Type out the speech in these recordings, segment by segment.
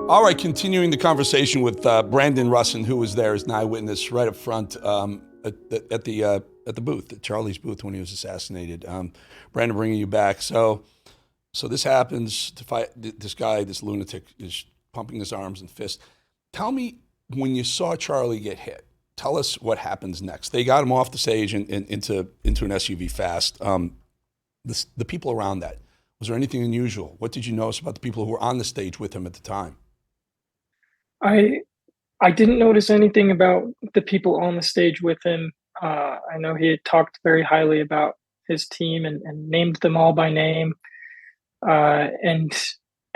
All right, continuing the conversation with Brandon Rosen, who was there as an eyewitness right up front at the booth, at Charlie's booth when he was assassinated. Brandon, bringing you back. So this happens. To fight this guy, this lunatic, is pumping his arms and fists. Tell me, when you saw Charlie get hit, tell us what happens next. They got him off the stage and into an SUV fast. The people around that, was there anything unusual? What did you notice about the people who were on the stage with him at the time? I I didn't notice anything about the people on the stage with him. I know he had talked very highly about his team and named them all by name. And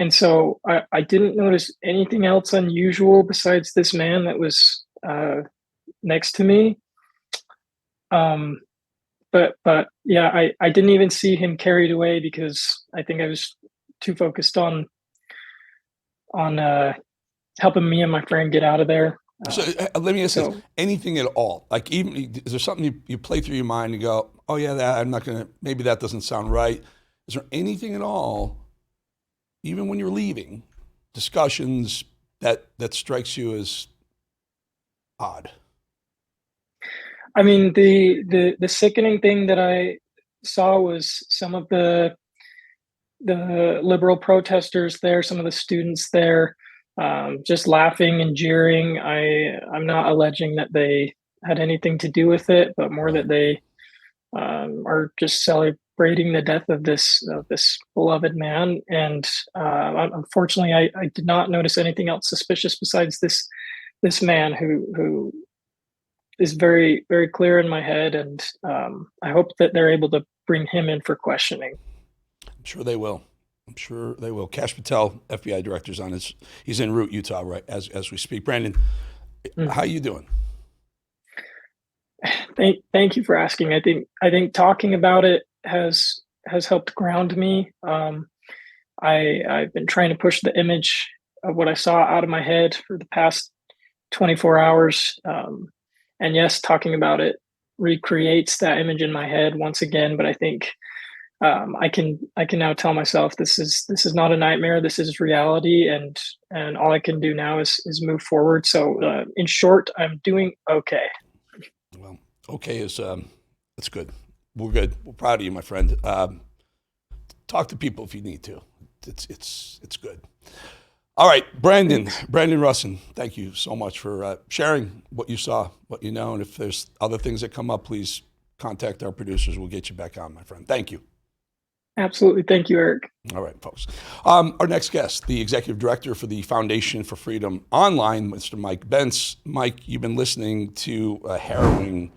so I didn't notice anything else unusual besides this man that was next to me. Um, but yeah, I didn't even see him carried away because I think I was too focused on helping me and my friend get out of there. So Uh, let me ask this: so anything at all? Like, even is there something you play through your mind and go, "Oh yeah, that I'm not gonna. Maybe that doesn't sound right." Is there anything at all, even when you're leaving, discussions that strikes you as odd? I mean, the sickening thing that I saw was some of the liberal protesters there, some of the students there, just laughing and jeering. I'm not alleging that they had anything to do with it, but more Right. that they are just celebrating the death of this beloved man. And unfortunately, I did not notice anything else suspicious besides this man who is very very clear in my head, and I hope that they're able to bring him in for questioning. I'm sure they will. I'm sure they will. Cash Patel, FBI director's on his. He's en route, Utah, right as we speak. Brandon, Mm. how you doing? Thank you for asking. I think talking about it has helped ground me. I've been trying to push the image of what I saw out of my head for the past 24 hours. And yes, talking about it recreates that image in my head once again. But I think I can now tell myself this is not a nightmare. This is reality, and all I can do now is move forward. So in short, I'm doing okay. Well, okay is that's good. We're good. We're proud of you, my friend. Talk to people if you need to. It's good. All right, Thanks. Brandon Rosen, thank you so much for sharing what you saw, what you know, and if there's other things that come up, please contact our producers. We'll get you back on, my friend. Thank you. Absolutely. Thank you, Eric. All right, folks. Our next guest, the executive director for the Foundation for Freedom Online, Mr. Mike Benz. Mike, you've been listening to a harrowing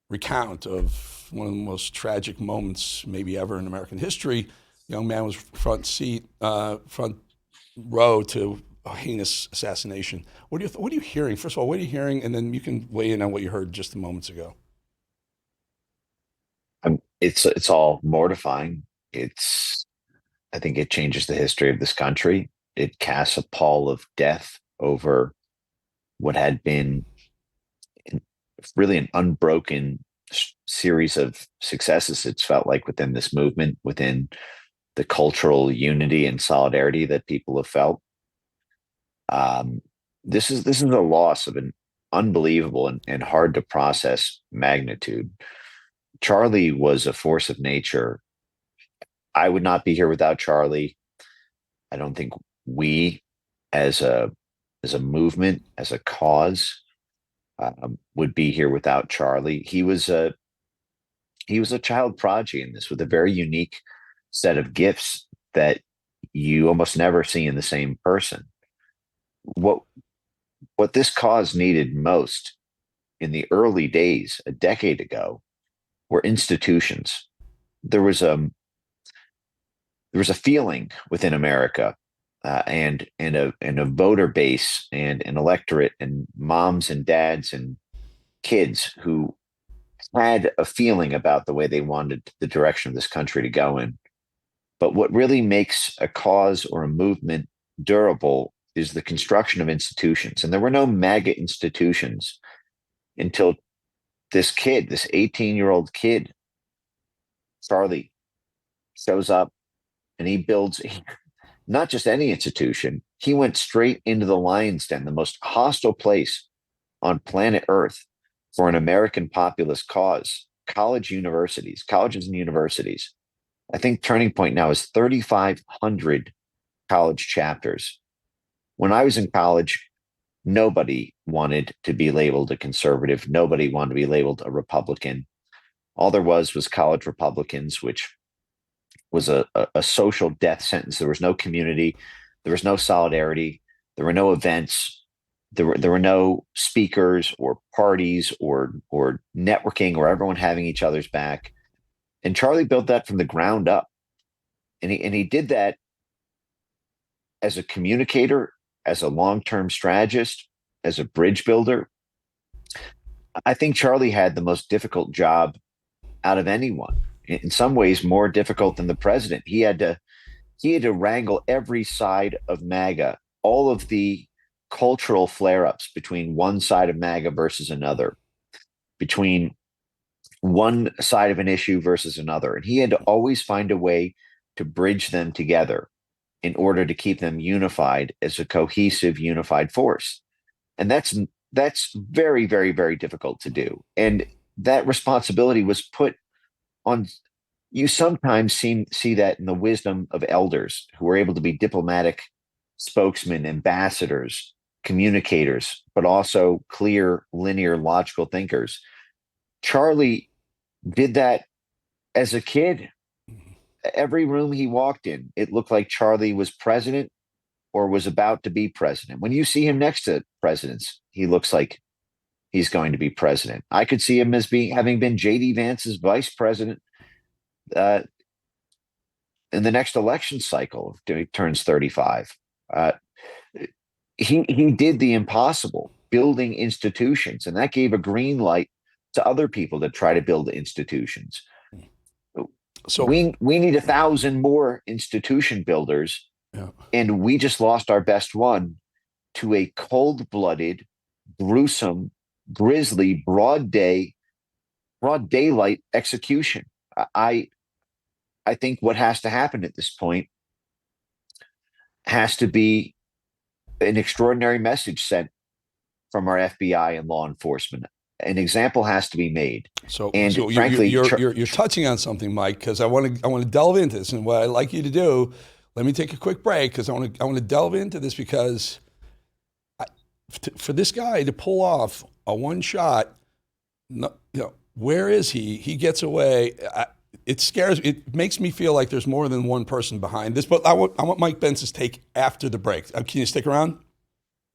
recount of one of the most tragic moments maybe ever in American history. Young man was front row to a heinous assassination. What are you hearing? First of all, what are you hearing? And then you can weigh in on what you heard just moments ago. It's all mortifying. It's I think it changes the history of this country. It casts a pall of death over what had been really an unbroken series of successes. It's felt like within this movement, within the cultural unity and solidarity that people have felt. Um, this is a loss of an unbelievable and hard to process magnitude. Charlie was a force of nature. I would not be here without Charlie. I don't think we, as a movement, as a cause, would be here without Charlie. He was a child prodigy in this, with a very unique set of gifts that you almost never see in the same person. What what this cause needed most in the early days, a decade ago, were institutions. There was a there was a feeling within America, and a voter base and an electorate and moms and dads and kids who had a feeling about the way they wanted the direction of this country to go in. But what really makes a cause or a movement durable is the construction of institutions. And there were no MAGA institutions until this 18-year-old kid, Charlie, shows up, and he builds not just any institution. He went straight into the lion's den, the most hostile place on planet Earth for an American populist cause. Colleges and universities. I think Turning Point now is 3,500 college chapters. When I was in college, nobody wanted to be labeled a conservative. Nobody wanted to be labeled a Republican. All there was college Republicans, which was a social death sentence. There was no community. There was no solidarity. There were no events. There were no speakers or parties or networking or everyone having each other's back. And Charlie built that from the ground up. And he did that as a communicator, as a long-term strategist, as a bridge builder. I think Charlie had the most difficult job out of anyone. In some ways, more difficult than the president. He had to wrangle every side of MAGA, all of the cultural flare-ups between one side of MAGA versus another, between one side of an issue versus another. And he had to always find a way to bridge them together in order to keep them unified as a cohesive, unified force. And that's very, very, very difficult to do. And that responsibility was put on. You sometimes see that in the wisdom of elders who are able to be diplomatic spokesmen, ambassadors, communicators, but also clear, linear, logical thinkers. Charlie did that as a kid. Every room he walked in, it looked like Charlie was president or was about to be president. When you see him next to presidents, he looks like he's going to be president. I could see him as having been J.D. Vance's vice president in the next election cycle. He turns 35. He did the impossible, building institutions, and that gave a green light to other people that try to build institutions. So we need 1,000 more institution builders, and we just lost our best one to a cold-blooded, gruesome, grisly, broad daylight execution. I think what has to happen at this point has to be an extraordinary message sent from our FBI and law enforcement. An example has to be made. So frankly, you're touching on something, Mike, because I want to delve into this. And what I'd like you to do, let me take a quick break because I want to delve into this because for this guy to pull off a one shot, where is he? He gets away. It makes me feel like there's more than one person behind this. But I want Mike Benz's take after the break. Can you stick around?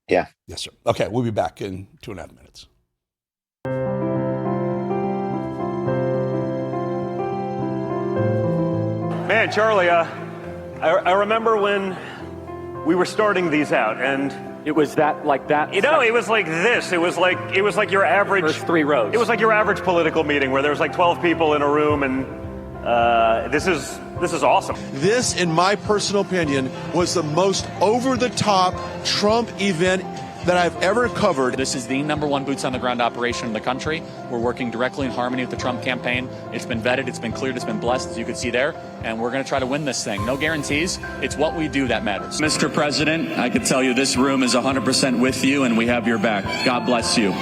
Yeah. Yes, sir. Okay, we'll be back in 2.5 minutes. Man, Charlie, I remember when we were starting these out, and it was like that. It was like this. It was like your average first 3 rows. It was like your average political meeting where there was like 12 people in a room, and this is awesome. This, in my personal opinion, was the most over-the-top Trump event that I've ever covered. This is the #1 boots on the ground operation in the country. We're working directly in harmony with the Trump campaign. It's been vetted, it's been cleared, it's been blessed, as you can see there, and we're going to try to win this thing. No guarantees. It's what we do that matters. Mr. President, I can tell you this room is 100% with you, and we have your back. God bless you.